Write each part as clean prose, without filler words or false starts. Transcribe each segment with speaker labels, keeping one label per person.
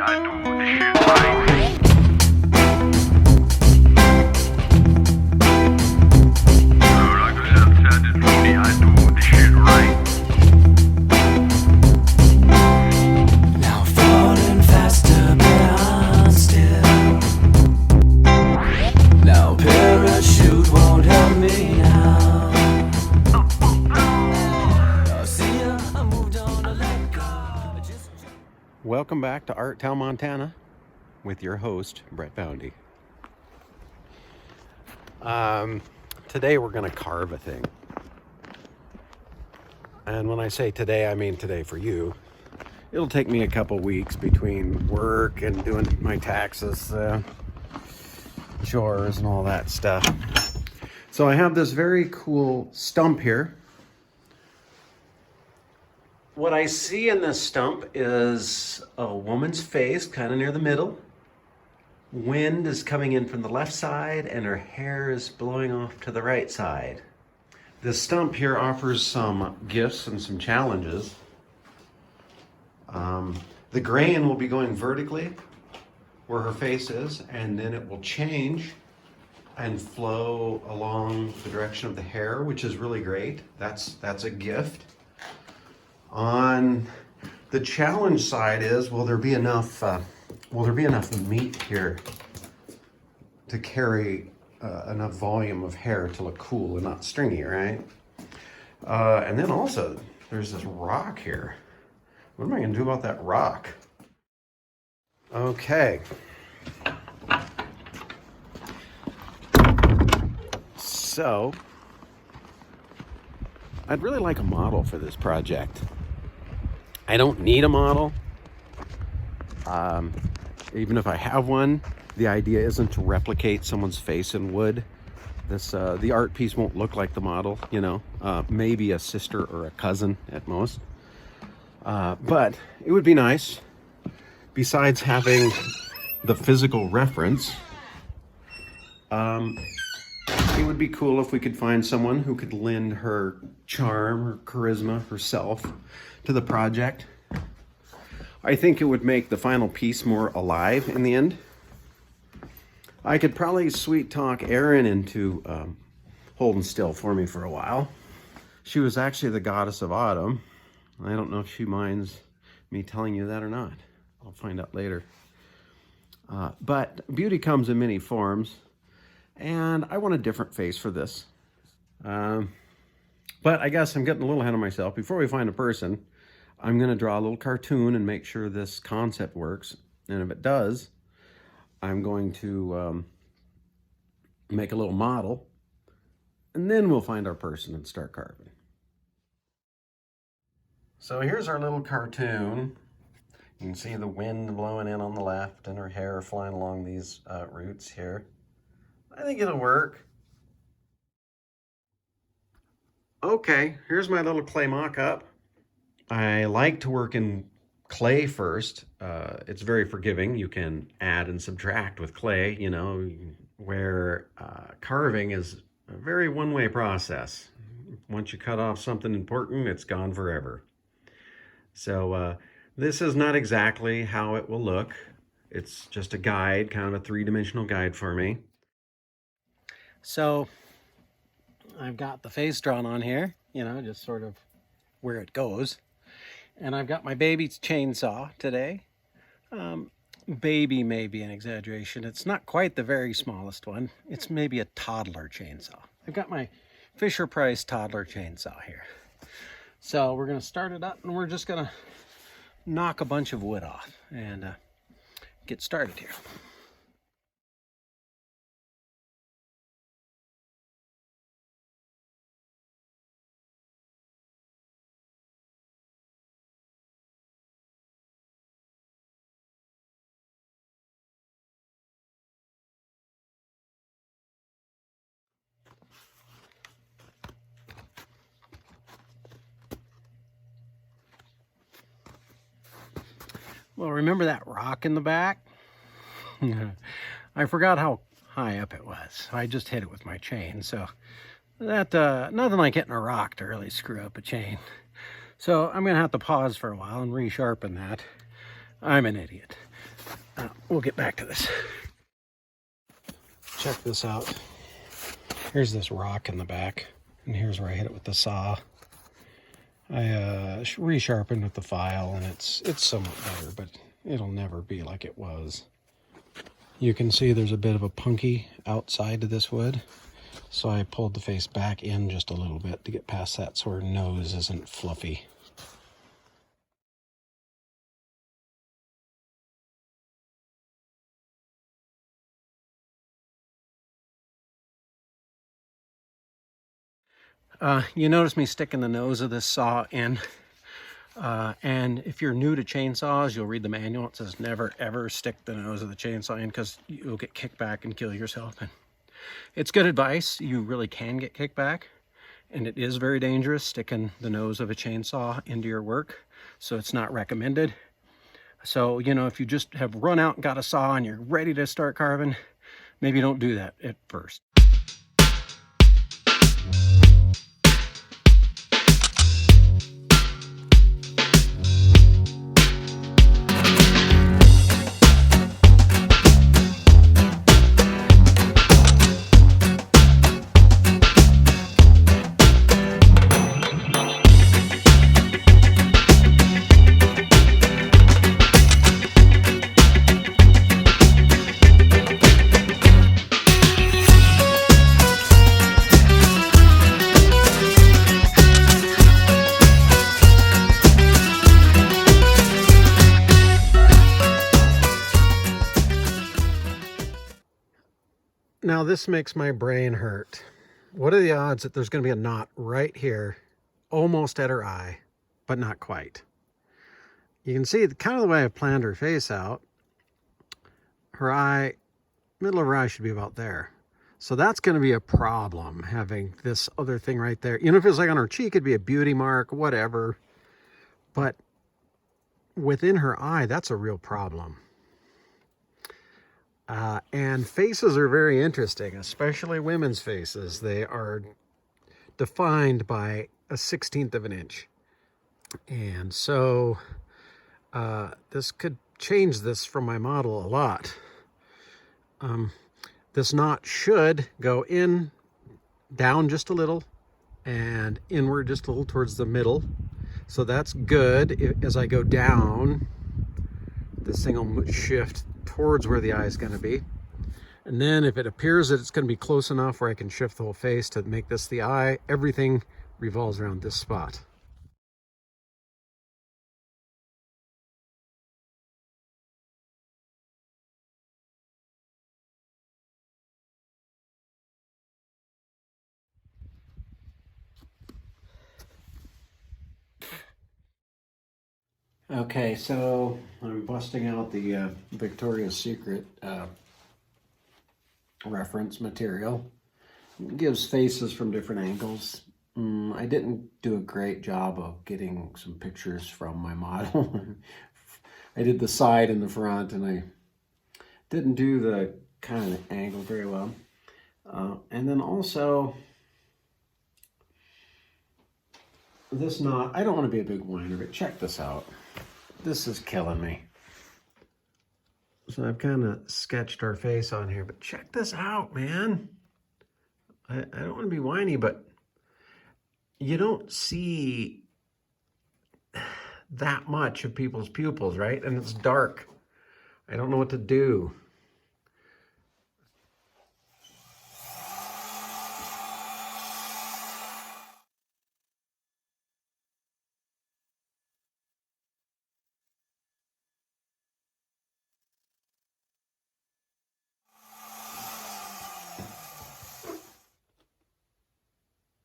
Speaker 1: I do the shit right. Like a left-handed Rooney, I do the shit right.
Speaker 2: Now falling faster, but I'm still. No parachute won't help me now. See ya, I moved on to let go.
Speaker 3: Welcome back to Art Town, Montana with your host, Brett Boundy. Today we're going to carve a thing. And when I say today, I mean today for you. It'll take me a couple weeks between work and doing my taxes, chores and all that stuff. So I have this very cool stump here. What I see in this stump is a woman's face, kind of near the middle. Wind is coming in from the left side and her hair is blowing off to the right side. This stump here offers some gifts and some challenges. The grain will be going vertically where her face is, and then it will change and flow along the direction of the hair, which is really great. That's a gift. On the challenge side is, will there be enough meat here to carry enough volume of hair to look cool and not stringy, right? And then also, there's this rock here. What am I gonna do about that rock? Okay. So, I'd really like a model for this project. I don't need a model. Even if I have one, the idea isn't to replicate someone's face in wood. The art piece won't look like the model, you know, maybe a sister or a cousin at most. But it would be nice, besides having the physical reference, it would be cool if we could find someone who could lend her charm, her charisma, herself to the project. I think it would make the final piece more alive in the end. I could probably sweet talk Erin into holding still for me for a while. She was actually the goddess of autumn. I don't know if she minds me telling you that or not. I'll find out later. But beauty comes in many forms, and I want a different face for this. But I guess I'm getting a little ahead of myself. Before we find a person, I'm going to draw a little cartoon and make sure this concept works. And if it does, I'm going to make a little model, and then we'll find our person and start carving. So here's our little cartoon. You can see the wind blowing in on the left and her hair flying along these roots here. I think it'll work. Okay, here's my little clay mock-up. I like to work in clay first. It's very forgiving. You can add and subtract with clay, you know, where carving is a very one-way process. Once you cut off something important, it's gone forever. So this is not exactly how it will look. It's just a guide, kind of a three-dimensional guide for me. So I've got the face drawn on here, you know, just sort of where it goes. And I've got my baby's chainsaw today. Baby may be an exaggeration. It's not quite the very smallest one. It's maybe a toddler chainsaw. I've got my Fisher-Price toddler chainsaw here. So we're going to start it up, and we're just going to knock a bunch of wood off and get started here. Well, remember that rock in the back? I forgot how high up it was. I just hit it with my chain. So that nothing like hitting a rock to really screw up a chain. So I'm going to have to pause for a while and resharpen that. I'm an idiot. We'll get back to this. Check this out. Here's this rock in the back, and here's where I hit it with the saw. I resharpened with the file, and it's somewhat better, but it'll never be like it was. You can see there's a bit of a punky outside to this wood, so I pulled the face back in just a little bit to get past that so her nose isn't fluffy. You notice me sticking the nose of this saw in. And if you're new to chainsaws, you'll read the manual. It says never ever stick the nose of the chainsaw in because you'll get kicked back and kill yourself. And it's good advice. You really can get kicked back. And it is very dangerous sticking the nose of a chainsaw into your work. So it's not recommended. So, you know, if you just have run out and got a saw and you're ready to start carving, maybe don't do that at first. Now this makes my brain hurt. What are the odds that there's going to be a knot right here, almost at her eye, but not quite? You can see kind of the way I've planned her face out. Her eye, middle of her eye should be about there. So that's going to be a problem, having this other thing right there. You know, if it was like on her cheek, it'd be a beauty mark, whatever. But within her eye, that's a real problem. And faces are very interesting, especially women's faces. They are defined by a 1/16 of an inch. And so this could change this from my model a lot. This knot should go in, down just a little, and inward just a little towards the middle. So that's good. As I go down, this thing will shift towards where the eye is going to be. And then if it appears that it's going to be close enough where I can shift the whole face to make this the eye, everything revolves around this spot. Okay, so I'm busting out the Victoria's Secret reference material. It gives faces from different angles. I didn't do a great job of getting some pictures from my model. I did the side and the front, and I didn't do the kind of angle very well. And then also, this knot, I don't want to be a big whiner, but check this out. This is killing me. So I've kind of sketched our face on here, but check this out, man. I don't want to be whiny, but you don't see that much of people's pupils, right? And it's dark. I don't know what to do.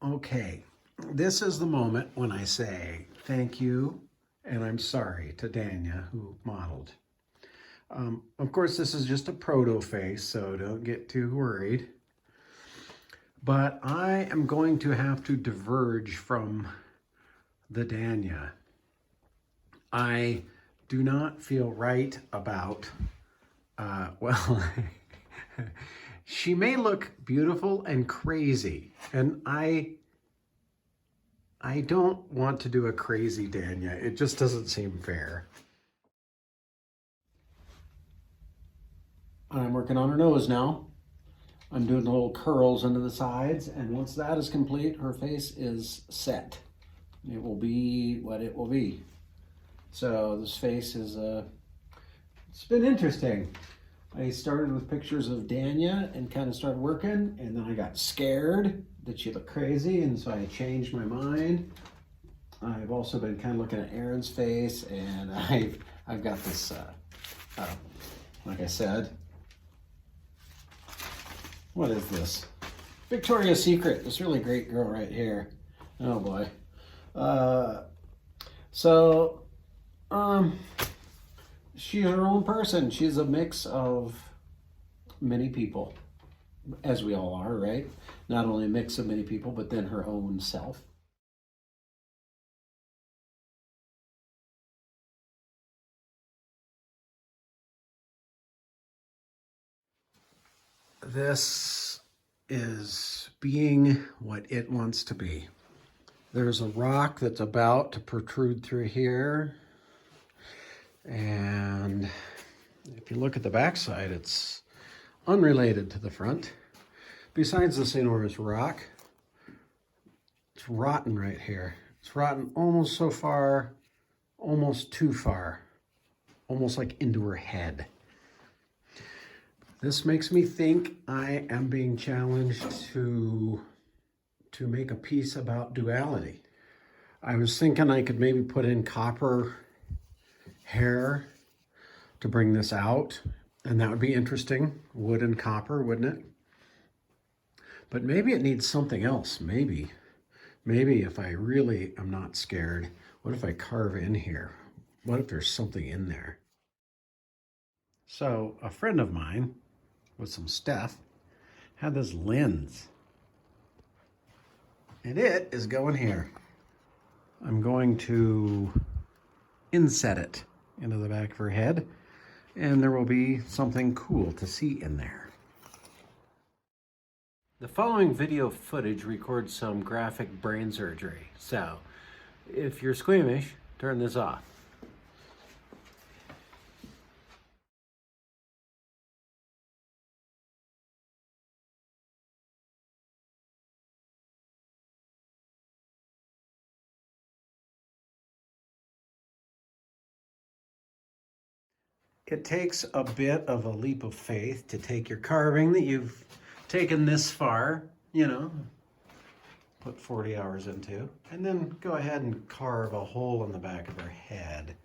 Speaker 3: Okay, this is the moment when I say thank you and I'm sorry to Danya, who modeled. Of course, this is just a proto face, so don't get too worried. But I am going to have to diverge from the Danya. I do not feel right about, well, she may look beautiful and crazy, and I don't want to do a crazy Danya. It just doesn't seem fair. I'm working on her nose now. I'm doing the little curls into the sides, and once that is complete, her face is set. It will be what it will be. So this face is, it's been interesting. I started with pictures of Danya and kind of started working, and then I got scared that she looked crazy, and so I changed my mind. I've also been kind of looking at Aaron's face, and I've got this, like I said, what is this? Victoria's Secret, this really great girl right here. Oh boy. She's her own person. She's a mix of many people, as we all are, right? Not only a mix of many people, but then her own self. This is being what it wants to be. There's a rock that's about to protrude through here. And if you look at the backside, it's unrelated to the front. Besides this enormous rock, it's rotten right here. It's rotten almost so far, almost too far, almost like into her head. This makes me think I am being challenged to make a piece about duality. I was thinking I could maybe put in copper hair to bring this out, and that would be interesting. Wood and copper, wouldn't it? But maybe it needs something else. Maybe if I really am not scared, what if I carve in here? What if there's something in there? So a friend of mine with some stuff had this lens, and it is going here. I'm going to inset it into the back of her head, and there will be something cool to see in there. The following video footage records some graphic brain surgery, so if you're squeamish, turn this off. It takes a bit of a leap of faith to take your carving that you've taken this far, you know, put 40 hours into, and then go ahead and carve a hole in the back of her head.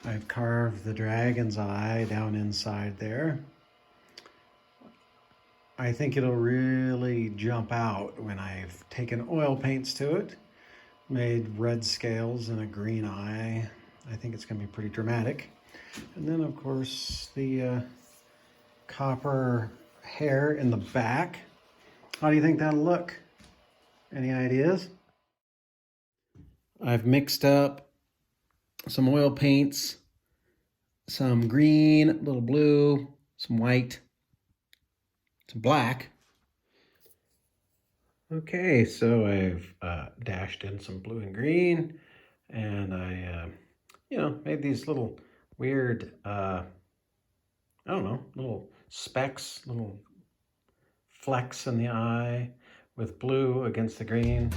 Speaker 3: I've carved the dragon's eye down inside there. I think it'll really jump out when I've taken oil paints to it, made red scales and a green eye. I think it's going to be pretty dramatic. And then, of course, the copper hair in the back. How do you think that'll look? Any ideas? I've mixed up some oil paints, some green, a little blue, some white, some black. Okay, so I've dashed in some blue and green, and I made these little weird, I don't know, little specks, little flecks in the eye with blue against the green.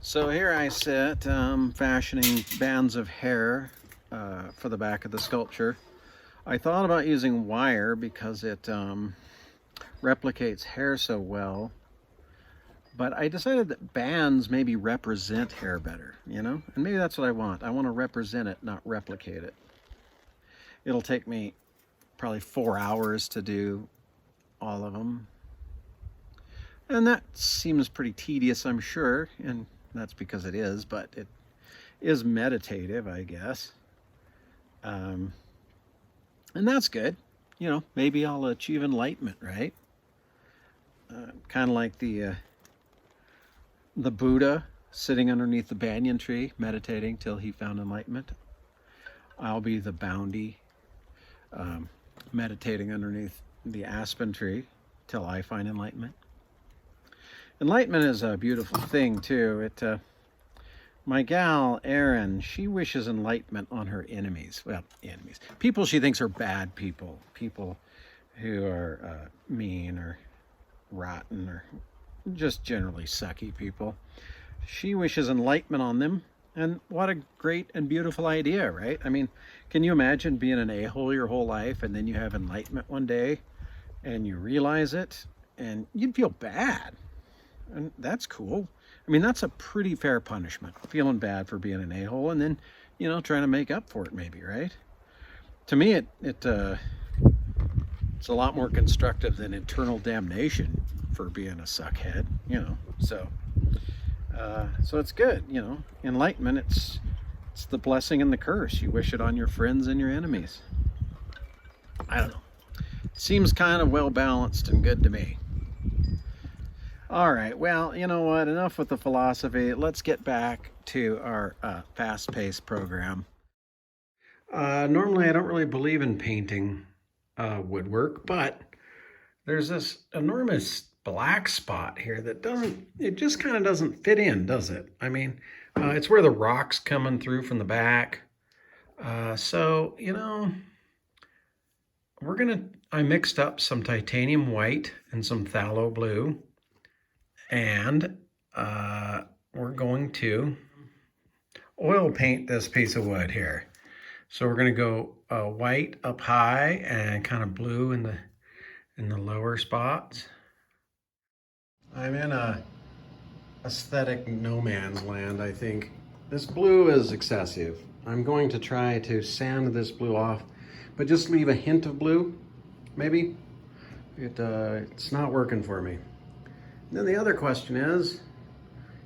Speaker 3: So here I sit fashioning bands of hair for the back of the sculpture. I thought about using wire because it replicates hair so well, but I decided that bands maybe represent hair better, you know? And maybe that's what I want. I want to represent it, not replicate it. It'll take me probably 4 hours to do all of them. And that seems pretty tedious, I'm sure, and that's because it is, but it is meditative, I guess. And that's good. You know, maybe I'll achieve enlightenment, right? Kind of like the Buddha sitting underneath the banyan tree, meditating till he found enlightenment. I'll be the bounty, meditating underneath the aspen tree till I find enlightenment. Enlightenment is a beautiful thing too. My gal Erin, she wishes enlightenment on her enemies. Well, enemies, people she thinks are bad people, people who are mean or rotten or just generally sucky people. She wishes enlightenment on them, and what a great and beautiful idea, right? I mean, can you imagine being an a-hole your whole life and then you have enlightenment one day and you realize it and you'd feel bad? And that's cool. I mean, that's a pretty fair punishment, feeling bad for being an a-hole and then, you know, trying to make up for it maybe, right? To me, it's a lot more constructive than eternal damnation for being a suckhead, you know. So it's good, you know. Enlightenment, it's the blessing and the curse. You wish it on your friends and your enemies. I don't know. Seems kind of well balanced and good to me. All right, well, you know what? Enough with the philosophy. Let's get back to our fast-paced program. Normally, I don't really believe in painting woodwork, but there's this enormous black spot here that it just kind of doesn't fit in, does it? I mean, it's where the rock's coming through from the back. So, you know, I mixed up some titanium white and some phthalo blue. And we're going to oil paint this piece of wood here. So we're going to go white up high and kind of blue in the lower spots. I'm in a aesthetic no man's land, I think. This blue is excessive. I'm going to try to sand this blue off, but just leave a hint of blue, maybe. It's not working for me. Then the other question is,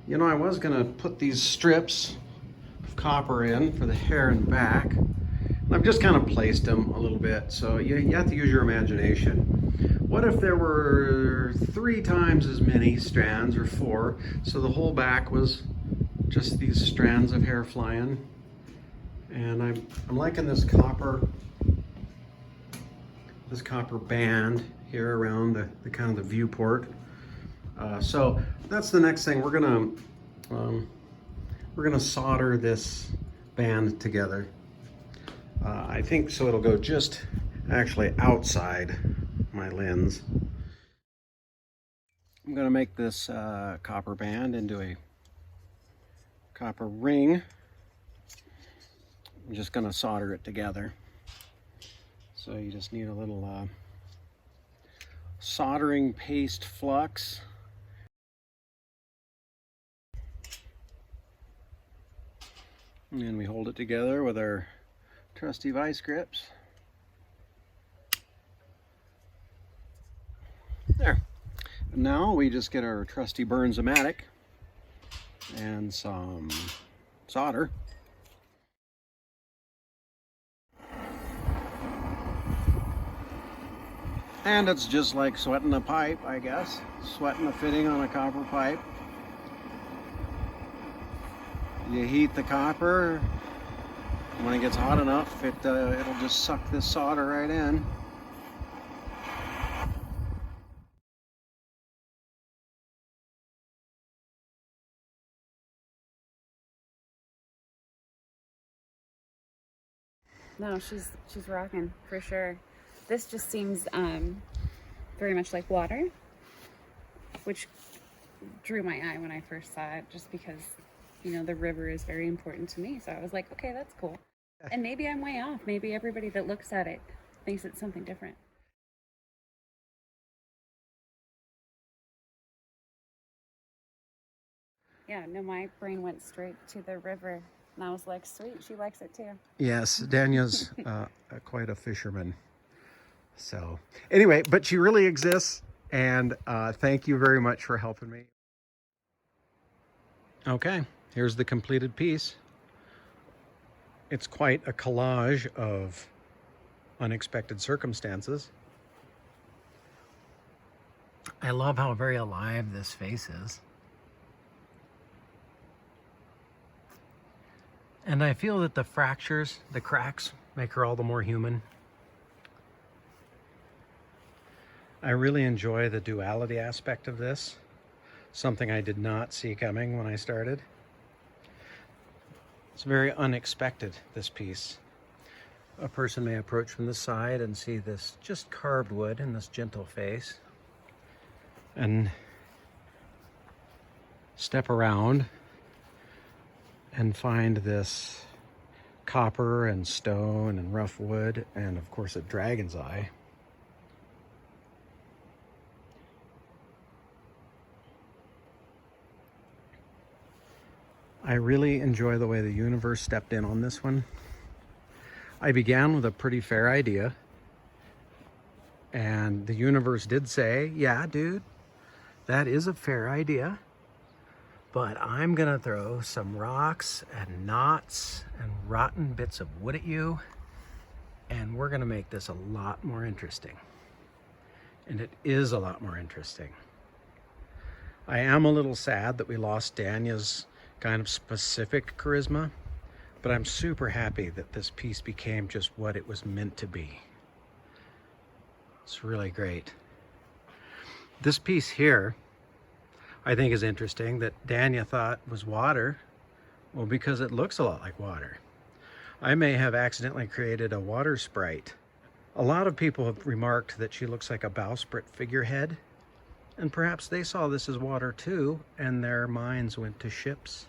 Speaker 3: you know, I was going to put these strips of copper in for the hair and back. And I've just kind of placed them a little bit, so you have to use your imagination. What if there were 3 times as many strands, or 4, so the whole back was just these strands of hair flying? And I'm liking this copper band here around the kind of the viewport. So that's the next thing. We're gonna solder this band together. I think so it'll go just actually outside my lens. I'm gonna make this copper band into a copper ring. I'm just gonna solder it together. So you just need a little soldering paste flux. And we hold it together with our trusty vice grips. There. And now we just get our trusty Burns-O-Matic and some solder. And it's just like sweating a pipe, I guess. Sweating a fitting on a copper pipe. You heat the copper. When it gets hot enough, it'll just suck this solder right in.
Speaker 4: No, she's rocking for sure. This just seems very much like water, which drew my eye when I first saw it, just because, you know, the river is very important to me. So I was like, okay, that's cool. And maybe I'm way off. Maybe everybody that looks at it thinks it's something different. Yeah, no, my brain went straight to the river. And I was like, sweet, she likes it too.
Speaker 3: Yes, Dania's quite a fisherman. So anyway, but she really exists, and thank you very much for helping me. Okay, here's the completed piece. It's quite a collage of unexpected circumstances. I love how very alive this face is. And I feel that the fractures, the cracks, make her all the more human. I really enjoy the duality aspect of this, something I did not see coming when I started. It's very unexpected, this piece. A person may approach from the side and see this just carved wood in this gentle face, and step around and find this copper and stone and rough wood and of course a dragon's eye. I really enjoy the way the universe stepped in on this one. I began with a pretty fair idea, and the universe did say, yeah, dude, that is a fair idea, but I'm gonna throw some rocks and knots and rotten bits of wood at you, and we're gonna make this a lot more interesting. And it is a lot more interesting. I am a little sad that we lost Danya's kind of specific charisma, but I'm super happy that this piece became just what it was meant to be. It's really great. This piece here, I think is interesting that Danya thought was water. Well, because it looks a lot like water. I may have accidentally created a water sprite. A lot of people have remarked that she looks like a bowsprit figurehead, and perhaps they saw this as water too, and their minds went to ships.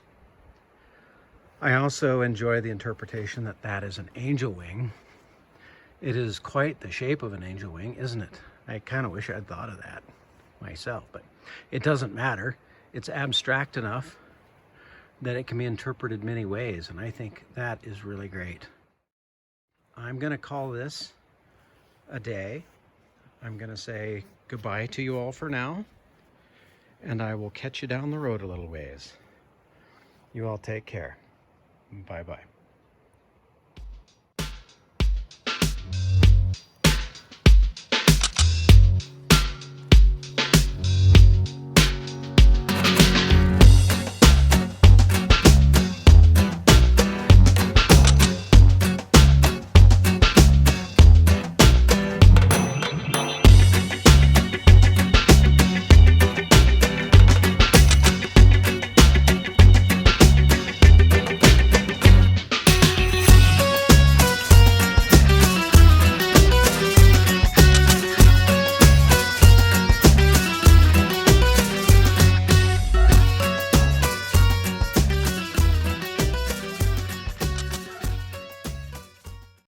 Speaker 3: I also enjoy the interpretation that that is an angel wing. It is quite the shape of an angel wing, isn't it? I kind of wish I'd thought of that myself, but it doesn't matter. It's abstract enough that it can be interpreted many ways, and I think that is really great. I'm going to call this a day. I'm going to say goodbye to you all for now, and I will catch you down the road a little ways. You all take care. Bye-bye.